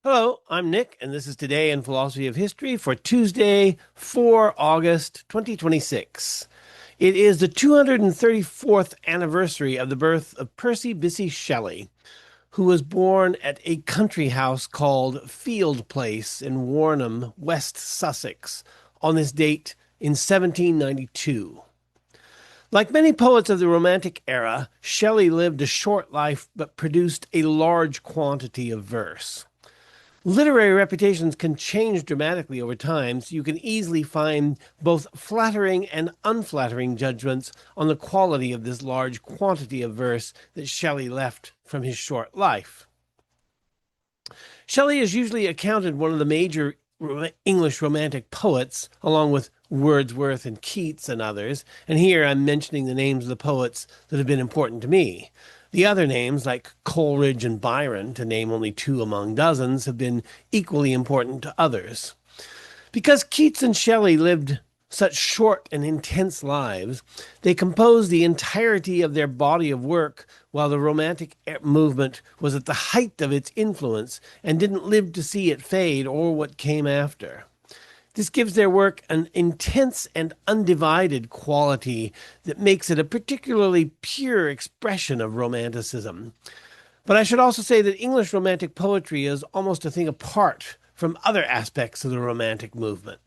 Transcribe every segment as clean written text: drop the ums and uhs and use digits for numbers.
Hello, I'm Nick, and this is Today in Philosophy of History for Tuesday, 4 August 2026. It is the 234th anniversary of the birth of Percy Bysshe Shelley, who was born at a country house called Field Place in Warnham, West Sussex, on this date in 1792. Like many poets of the Romantic era, Shelley lived a short life but produced a large quantity of verse. Literary reputations can change dramatically over time, so you can easily find both flattering and unflattering judgments on the quality of this large quantity of verse that Shelley left from his short life. Shelley is usually accounted one of the major English Romantic poets, along with Wordsworth and Keats and others, and here I'm mentioning the names of the poets that have been important to me. The other names, like Coleridge and Byron, to name only two among dozens, have been equally important to others. Because Keats and Shelley lived such short and intense lives, they composed the entirety of their body of work while the Romantic movement was at the height of its influence and didn't live to see it fade or what came after. This gives their work an intense and undivided quality that makes it a particularly pure expression of Romanticism. But I should also say that English Romantic poetry is almost a thing apart from other aspects of the Romantic movement.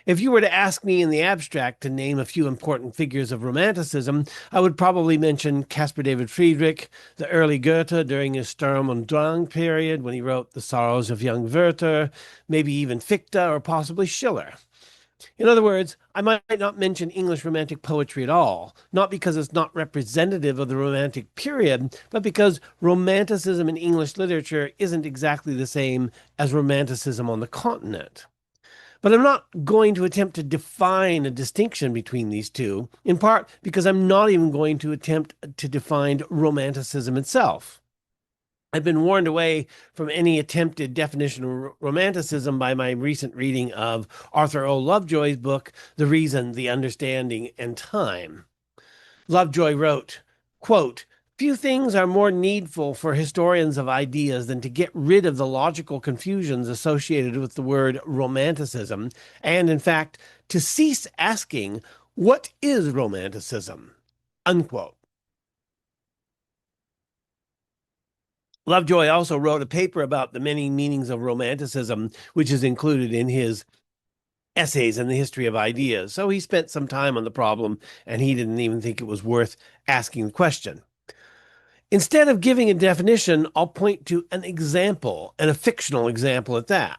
If you were to ask me in the abstract to name a few important figures of Romanticism, I would probably mention Caspar David Friedrich, the early Goethe during his Sturm und Drang period when he wrote The Sorrows of Young Werther, maybe even Fichte or possibly Schiller. In other words, I might not mention English Romantic poetry at all, not because it's not representative of the Romantic period, but because Romanticism in English literature isn't exactly the same as Romanticism on the continent. But I'm not going to attempt to define a distinction between these two, in part because I'm not even going to attempt to define Romanticism itself. I've been warned away from any attempted definition of Romanticism by my recent reading of Arthur O. Lovejoy's book, The Reason, the Understanding, and Time. Lovejoy wrote, quote, "Few things are more needful for historians of ideas than to get rid of the logical confusions associated with the word Romanticism, and, in fact, to cease asking, what is Romanticism?" Unquote. Lovejoy also wrote a paper about the many meanings of Romanticism, which is included in his Essays in the History of Ideas. So he spent some time on the problem, and he didn't even think it was worth asking the question. Instead of giving a definition, I'll point to an example, and a fictional example at that.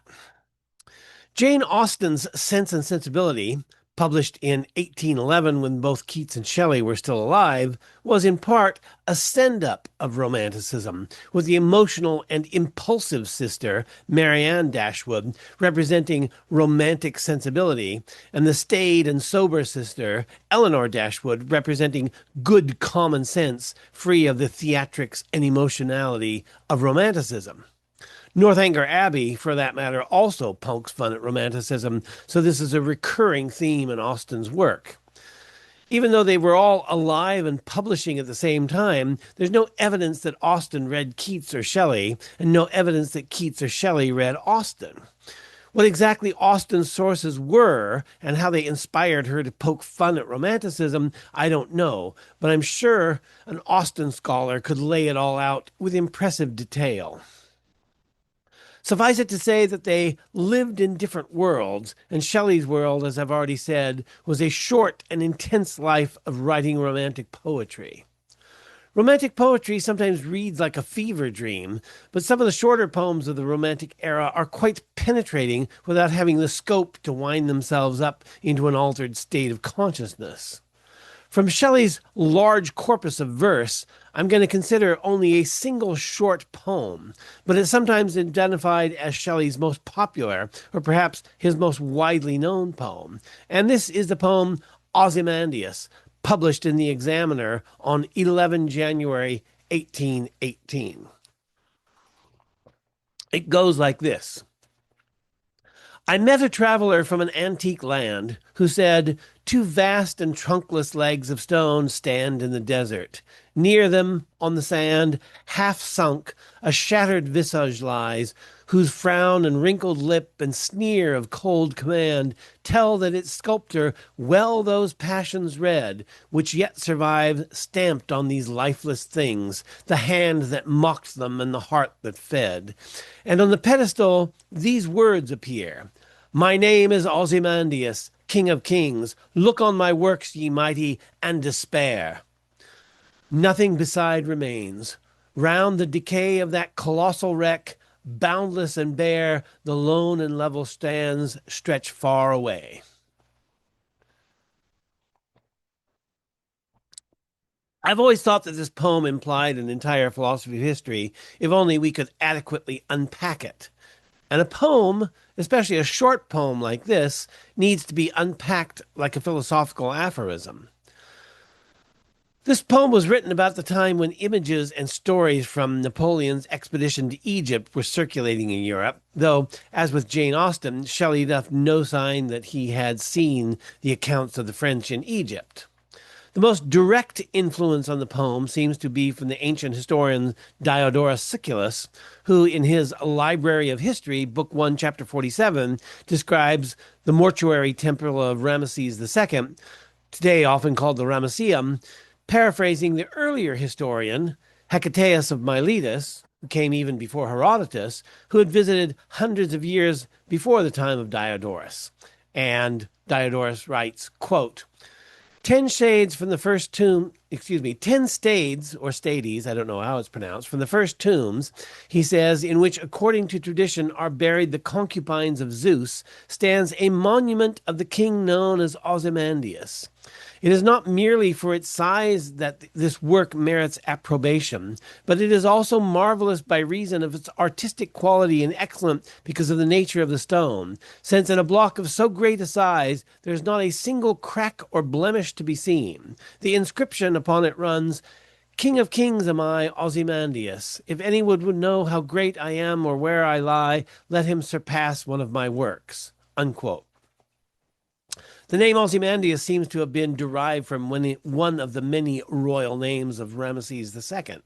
Jane Austen's Sense and Sensibility, published in 1811 when both Keats and Shelley were still alive, was in part a send-up of Romanticism, with the emotional and impulsive sister, Marianne Dashwood, representing romantic sensibility, and the staid and sober sister, Eleanor Dashwood, representing good common sense, free of the theatrics and emotionality of Romanticism. Northanger Abbey, for that matter, also pokes fun at Romanticism, so this is a recurring theme in Austen's work. Even though they were all alive and publishing at the same time, there's no evidence that Austen read Keats or Shelley, and no evidence that Keats or Shelley read Austen. What exactly Austen's sources were and how they inspired her to poke fun at Romanticism, I don't know, but I'm sure an Austen scholar could lay it all out with impressive detail. Suffice it to say that they lived in different worlds, and Shelley's world, as I've already said, was a short and intense life of writing romantic poetry. Romantic poetry sometimes reads like a fever dream, but some of the shorter poems of the Romantic era are quite penetrating without having the scope to wind themselves up into an altered state of consciousness. From Shelley's large corpus of verse, I'm going to consider only a single short poem, but it's sometimes identified as Shelley's most popular, or perhaps his most widely known poem. And this is the poem Ozymandias, published in the Examiner on 11 January 1818. It goes like this. I met a traveler from an antique land who said, "Two vast and trunkless legs of stone stand in the desert. Near them, on the sand, half sunk, a shattered visage lies, whose frown and wrinkled lip and sneer of cold command tell that its sculptor well those passions read, which yet survive stamped on these lifeless things, the hand that mocked them and the heart that fed. And on the pedestal these words appear, 'My name is Ozymandias, King of Kings. Look on my works, ye mighty, and despair.' Nothing beside remains. Round the decay of that colossal wreck, boundless and bare, the lone and level stands stretch far away." I've always thought that this poem implied an entire philosophy of history, if only we could adequately unpack it. And a poem, especially a short poem like this, needs to be unpacked like a philosophical aphorism. This poem was written about the time when images and stories from Napoleon's expedition to Egypt were circulating in Europe, though, as with Jane Austen, Shelley left no sign that he had seen the accounts of the French in Egypt. The most direct influence on the poem seems to be from the ancient historian Diodorus Siculus, who, in his Library of History, Book 1, Chapter 47, describes the mortuary temple of Ramesses II, today often called the Ramesseum, paraphrasing the earlier historian, Hecataeus of Miletus, who came even before Herodotus, who had visited hundreds of years before the time of Diodorus. And Diodorus writes, quote, 10 shades from the first tomb, 10 stades, or stades, I don't know how it's pronounced, from the first tombs, he says, in which, according to tradition, are buried the concubines of Zeus, stands a monument of the king known as Ozymandias. It is not merely for its size that this work merits approbation, but it is also marvelous by reason of its artistic quality and excellent because of the nature of the stone, since in a block of so great a size there is not a single crack or blemish to be seen. The inscription upon it runs, "King of kings am I, Ozymandias. If any would know how great I am or where I lie, let him surpass one of my works." Unquote. The name Ozymandias seems to have been derived from one of the many royal names of Ramesses II.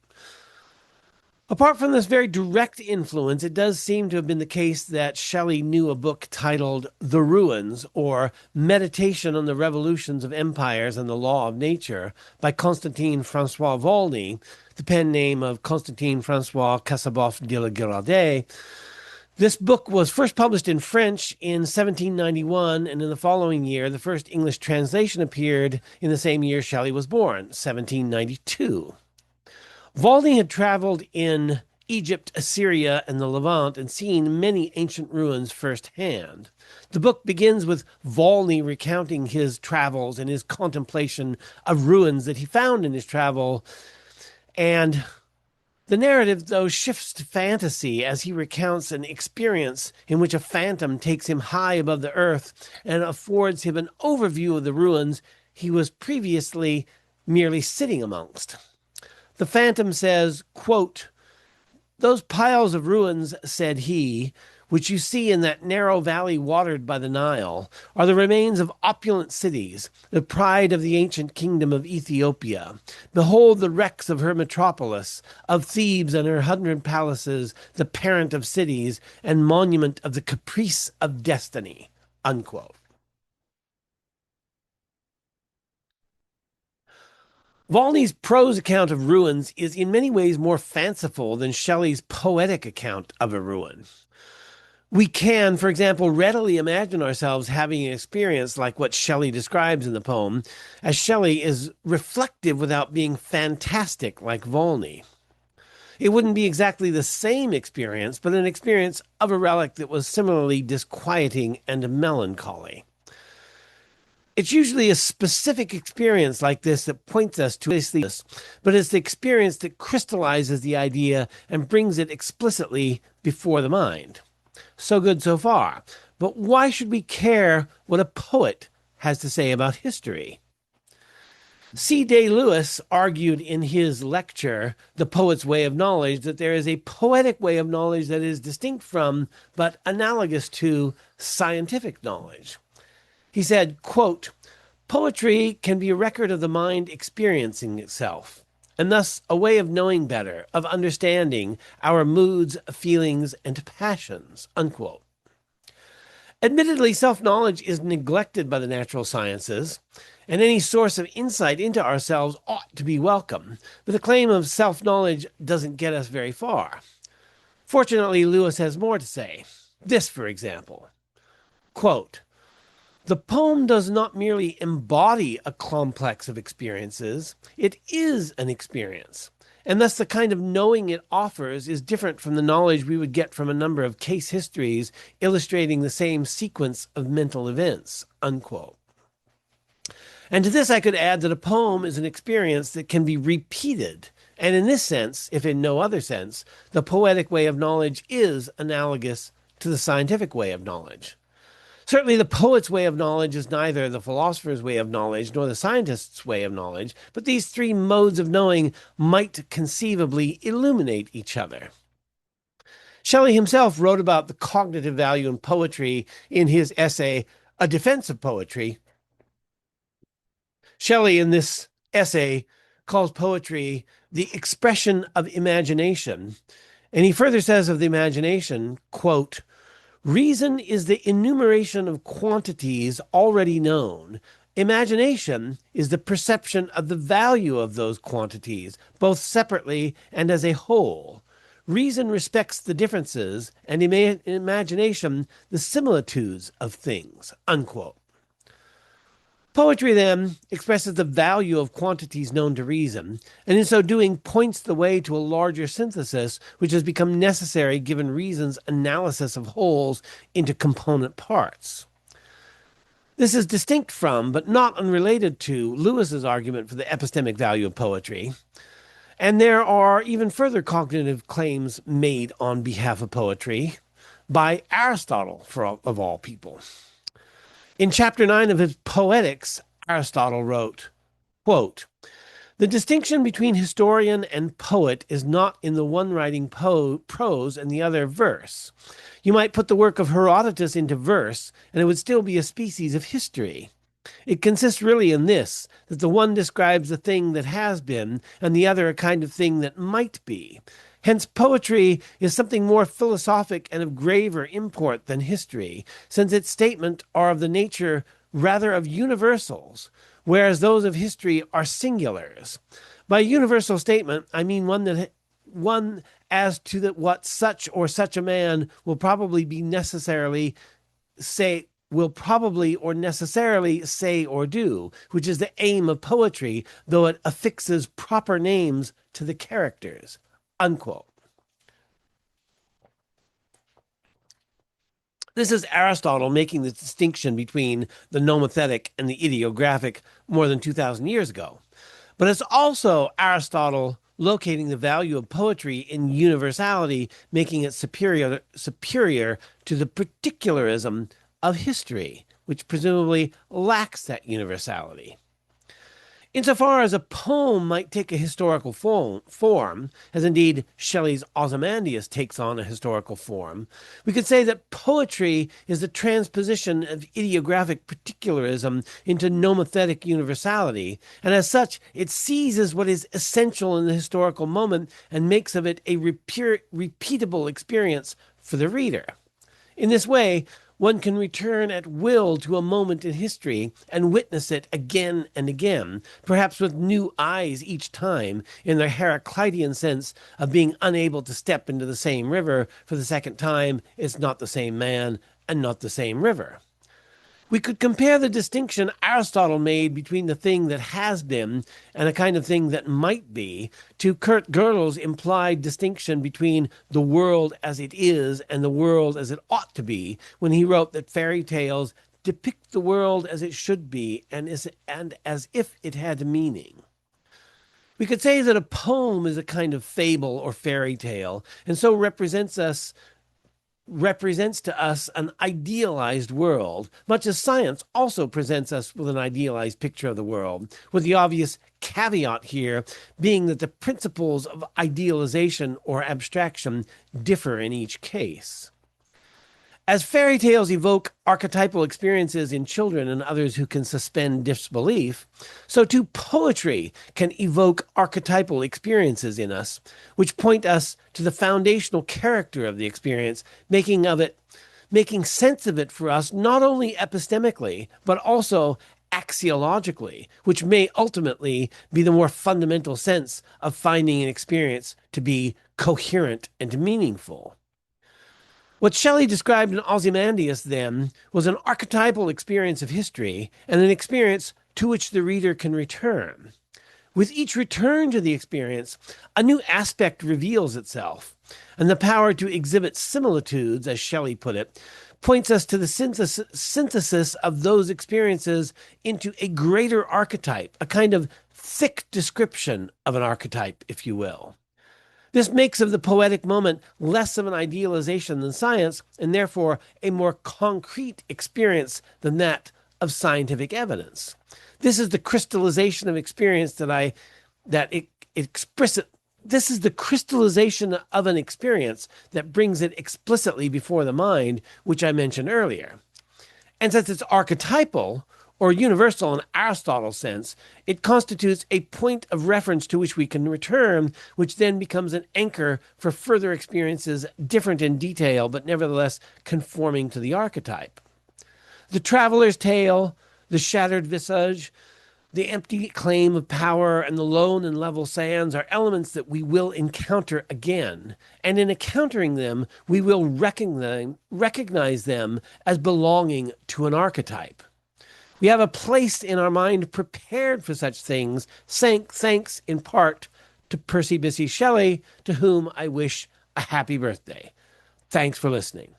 Apart from this very direct influence, it does seem to have been the case that Shelley knew a book titled The Ruins, or Meditation on the Revolutions of Empires and the Law of Nature, by Constantin Francois Volney, the pen name of Constantin Francois Casabof de la Girardet. This book was first published in French in 1791, and in the following year, the first English translation appeared in the same year Shelley was born, 1792. Volney had traveled in Egypt, Assyria, and the Levant and seen many ancient ruins firsthand. The book begins with Volney recounting his travels and his contemplation of ruins that he found in his travel, and the narrative, though, shifts to fantasy as he recounts an experience in which a phantom takes him high above the earth and affords him an overview of the ruins he was previously merely sitting amongst. The phantom says, quote, "Those piles of ruins," said he, "which you see in that narrow valley watered by the Nile, are the remains of opulent cities, the pride of the ancient kingdom of Ethiopia. Behold the wrecks of her metropolis, of Thebes and her 100 palaces, the parent of cities, and monument of the caprice of destiny." Unquote. Volney's prose account of ruins is in many ways more fanciful than Shelley's poetic account of a ruin. We can, for example, readily imagine ourselves having an experience like what Shelley describes in the poem, as Shelley is reflective without being fantastic like Volney. It wouldn't be exactly the same experience, but an experience of a relic that was similarly disquieting and melancholy. It's usually a specific experience like this that points us to this, but it's the experience that crystallizes the idea and brings it explicitly before the mind. So good so far. But why should we care what a poet has to say about history? C. Day Lewis argued in his lecture, The Poet's Way of Knowledge, that there is a poetic way of knowledge that is distinct from, but analogous to, scientific knowledge. He said, quote, "Poetry can be a record of the mind experiencing itself, and thus a way of knowing better, of understanding our moods, feelings, and passions," unquote. Admittedly, self-knowledge is neglected by the natural sciences, and any source of insight into ourselves ought to be welcome, but the claim of self-knowledge doesn't get us very far. Fortunately, Lewis has more to say. This, for example, quote, "The poem does not merely embody a complex of experiences, it is an experience. And thus the kind of knowing it offers is different from the knowledge we would get from a number of case histories illustrating the same sequence of mental events," unquote. And to this I could add that a poem is an experience that can be repeated. And in this sense, if in no other sense, the poetic way of knowledge is analogous to the scientific way of knowledge. Certainly the poet's way of knowledge is neither the philosopher's way of knowledge nor the scientist's way of knowledge, but these three modes of knowing might conceivably illuminate each other. Shelley himself wrote about the cognitive value in poetry in his essay, A Defense of Poetry. Shelley, in this essay, calls poetry the expression of imagination. And he further says of the imagination, quote, "Reason is the enumeration of quantities already known. Imagination is the perception of the value of those quantities, both separately and as a whole. Reason respects the differences, and imagination the similitudes of things," unquote. Poetry, then, expresses the value of quantities known to reason, and in so doing points the way to a larger synthesis which has become necessary given reason's analysis of wholes into component parts. This is distinct from, but not unrelated to, Lewis's argument for the epistemic value of poetry. And there are even further cognitive claims made on behalf of poetry by Aristotle, of all people. In chapter 9 of his Poetics, Aristotle wrote, quote, "The distinction between historian and poet is not in the one writing prose and the other verse. You might put the work of Herodotus into verse, and it would still be a species of history. It consists really in this, that the one describes the thing that has been, and the other a kind of thing that might be. Hence, poetry is something more philosophic and of graver import than history, since its statements are of the nature rather of universals, whereas those of history are singulars. By universal statement, I mean one as to that what such or such a man will probably or necessarily say or do, which is the aim of poetry, though it affixes proper names to the characters," unquote. This is Aristotle making the distinction between the nomothetic and the ideographic more than 2,000 years ago. But it's also Aristotle locating the value of poetry in universality, making it superior to the particularism of history, which presumably lacks that universality. Insofar as a poem might take a historical form, as indeed Shelley's Ozymandias takes on a historical form, we could say that poetry is the transposition of ideographic particularism into nomothetic universality, and as such it seizes what is essential in the historical moment and makes of it a repeatable experience for the reader. In this way, one can return at will to a moment in history and witness it again and again, perhaps with new eyes each time, in the Heraclitean sense of being unable to step into the same river for the second time. It's not the same man and not the same river. We could compare the distinction Aristotle made between the thing that has been and a kind of thing that might be to Kurt Gödel's implied distinction between the world as it is and the world as it ought to be, when he wrote that fairy tales depict the world as it should be and as if it had meaning. We could say that a poem is a kind of fable or fairy tale, and so represents to us an idealized world, much as science also presents us with an idealized picture of the world, with the obvious caveat here being that the principles of idealization or abstraction differ in each case. As fairy tales evoke archetypal experiences in children and others who can suspend disbelief, so too poetry can evoke archetypal experiences in us, which point us to the foundational character of the experience, making sense of it for us not only epistemically, but also axiologically, which may ultimately be the more fundamental sense of finding an experience to be coherent and meaningful. What Shelley described in Ozymandias, then, was an archetypal experience of history and an experience to which the reader can return. With each return to the experience, a new aspect reveals itself, and the power to exhibit similitudes, as Shelley put it, points us to the synthesis of those experiences into a greater archetype, a kind of thick description of an archetype, if you will. This makes of the poetic moment less of an idealization than science, and therefore a more concrete experience than that of scientific evidence. This is the crystallization of experience this is the crystallization of an experience that brings it explicitly before the mind, which I mentioned earlier. And since it's archetypal, or universal in Aristotle's sense, it constitutes a point of reference to which we can return, which then becomes an anchor for further experiences different in detail, but nevertheless conforming to the archetype. The traveler's tale, the shattered visage, the empty claim of power, and the lone and level sands are elements that we will encounter again. And in encountering them, we will recognize them as belonging to an archetype. We have a place in our mind prepared for such things, thanks in part to Percy Bysshe Shelley, to whom I wish a happy birthday. Thanks for listening.